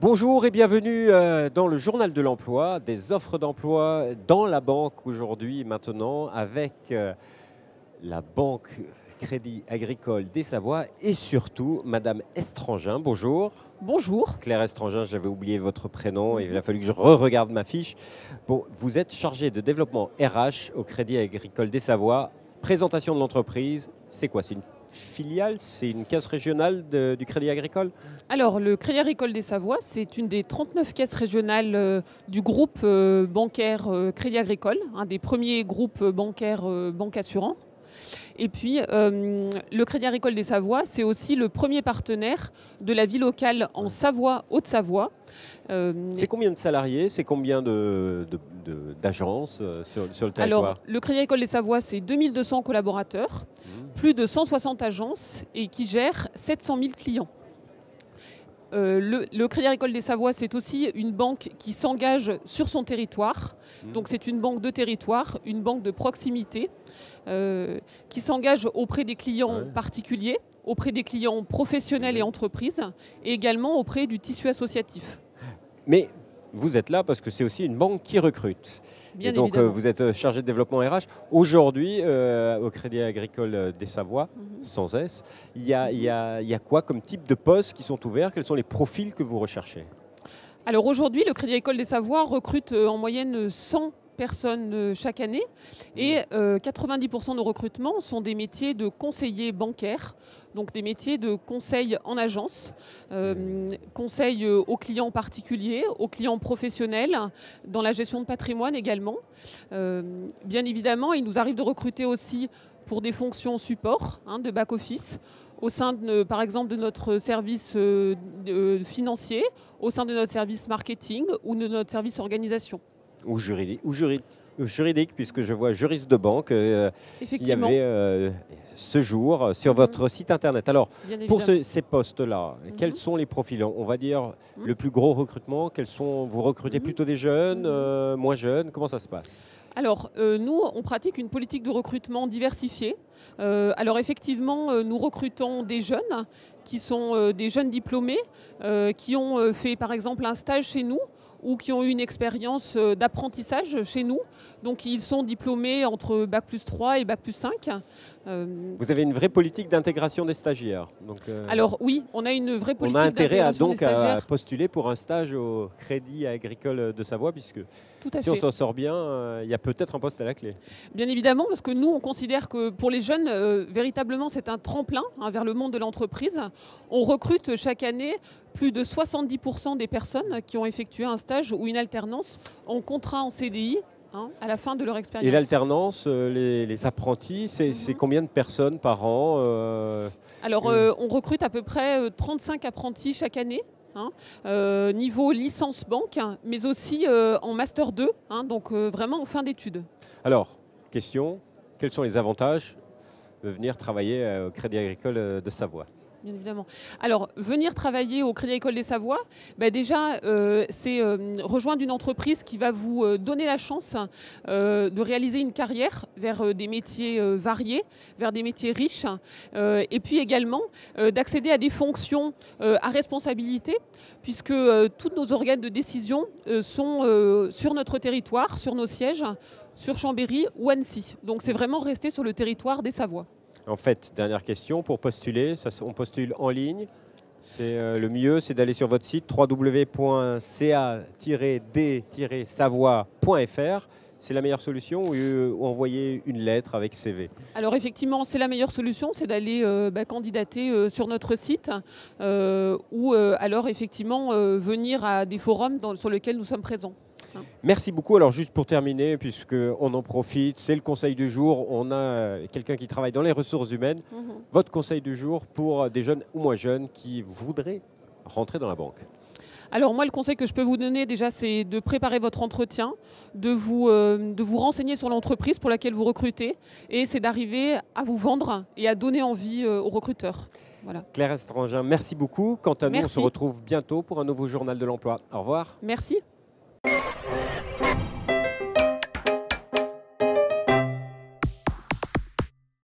Bonjour et bienvenue dans le journal de l'emploi, des offres d'emploi dans la banque aujourd'hui, maintenant, avec la banque Crédit Agricole des Savoies et surtout Madame Estrangin. Bonjour. Bonjour. Claire Estrangin, j'avais oublié votre prénom et il a fallu que je re-regarde ma fiche. Bon, vous êtes chargée de développement RH au Crédit Agricole des Savoies. Présentation de l'entreprise, c'est quoi? C'est une filiale, c'est une caisse régionale du Crédit Agricole? Alors, le Crédit Agricole des Savoies, c'est une des 39 caisses régionales du groupe bancaire Crédit Agricole, un des premiers groupes bancaires banque assurant. Et puis, le Crédit Agricole des Savoies, c'est aussi le premier partenaire de la vie locale en Savoie, Haute-Savoie. C'est combien de salariés? C'est combien d'agences sur le territoire? Alors, le Crédit Agricole des Savoies, c'est 2200 collaborateurs, plus de 160 agences et qui gère 700 000 clients. Le Crédit Agricole des Savoies, c'est aussi une banque qui s'engage sur son territoire. Donc c'est une banque de territoire, une banque de proximité, qui s'engage auprès des clients particuliers, auprès des clients professionnels et entreprises, et également auprès du tissu associatif. Mais vous êtes là parce que c'est aussi une banque qui recrute. Bien et donc évidemment. vous êtes chargé de développement RH. Aujourd'hui, au Crédit Agricole des Savoies, sans S, il y a quoi comme type de postes qui sont ouverts? Quels sont les profils que vous recherchez? Alors aujourd'hui, le Crédit Agricole des Savoies recrute en moyenne 100 personnes chaque année et 90% de nos recrutements sont des métiers de conseiller bancaire, donc des métiers de conseil en agence, conseil aux clients particuliers, aux clients professionnels, dans la gestion de patrimoine également. Bien évidemment, il nous arrive de recruter aussi pour des fonctions support, de back-office, au sein, par exemple, de notre service financier, au sein de notre service marketing ou de notre service organisation. Ou juridique, puisque je vois juriste de banque. Il y avait ce jour sur votre site internet. Alors, pour ces postes-là, quels sont les profils? On va dire le plus gros recrutement. Vous recrutez plutôt des jeunes, moins jeunes? Comment ça se passe? Alors, nous, on pratique une politique de recrutement diversifiée. Alors, effectivement, nous recrutons des jeunes qui sont des jeunes diplômés, qui ont fait, par exemple, un stage chez nous, ou qui ont eu une expérience d'apprentissage chez nous. Donc ils sont diplômés entre Bac+3 et Bac+5. Vous avez une vraie politique d'intégration des stagiaires. Donc, alors oui, on a une vraie politique d'intégration des stagiaires. On a intérêt à postuler pour un stage au Crédit Agricole de Savoie, puisque si on s'en sort bien, il y a peut-être un poste à la clé. Bien évidemment, parce que nous, on considère que pour les jeunes, véritablement, c'est un tremplin vers le monde de l'entreprise. On recrute chaque année plus de 70% des personnes qui ont effectué un stage ou une alternance en contrat en CDI à la fin de leur expérience. Et l'alternance, les apprentis, c'est combien de personnes par an? Alors, on recrute à peu près 35 apprentis chaque année. Niveau licence banque, mais aussi en Master 2, donc vraiment en fin d'études. Alors, question, quels sont les avantages de venir travailler au Crédit Agricole de Savoie? Bien évidemment. Alors, venir travailler au Crédit Agricole des Savoies, déjà, c'est rejoindre une entreprise qui va vous donner la chance de réaliser une carrière vers des métiers variés, vers des métiers riches, et puis également d'accéder à des fonctions à responsabilité, puisque tous nos organes de décision sont sur notre territoire, sur nos sièges, sur Chambéry ou Annecy. Donc, c'est vraiment rester sur le territoire des Savoies. En fait, dernière question, pour postuler, on postule en ligne. Le mieux, c'est d'aller sur votre site www.ca-d-savoie.fr. C'est la meilleure solution ou envoyer une lettre avec CV? Alors effectivement, c'est la meilleure solution, c'est d'aller candidater sur notre site ou alors effectivement venir à des forums sur lesquels nous sommes présents. Merci beaucoup. Alors juste pour terminer, puisqu'on en profite, c'est le conseil du jour. On a quelqu'un qui travaille dans les ressources humaines. Votre conseil du jour pour des jeunes ou moins jeunes qui voudraient rentrer dans la banque? Alors moi, le conseil que je peux vous donner déjà, c'est de préparer votre entretien, de vous renseigner sur l'entreprise pour laquelle vous recrutez, et c'est d'arriver à vous vendre et à donner envie aux recruteurs. Voilà. Claire Estrangin, merci beaucoup. Quant à nous, on se retrouve bientôt pour un nouveau journal de l'emploi. Au revoir. Merci.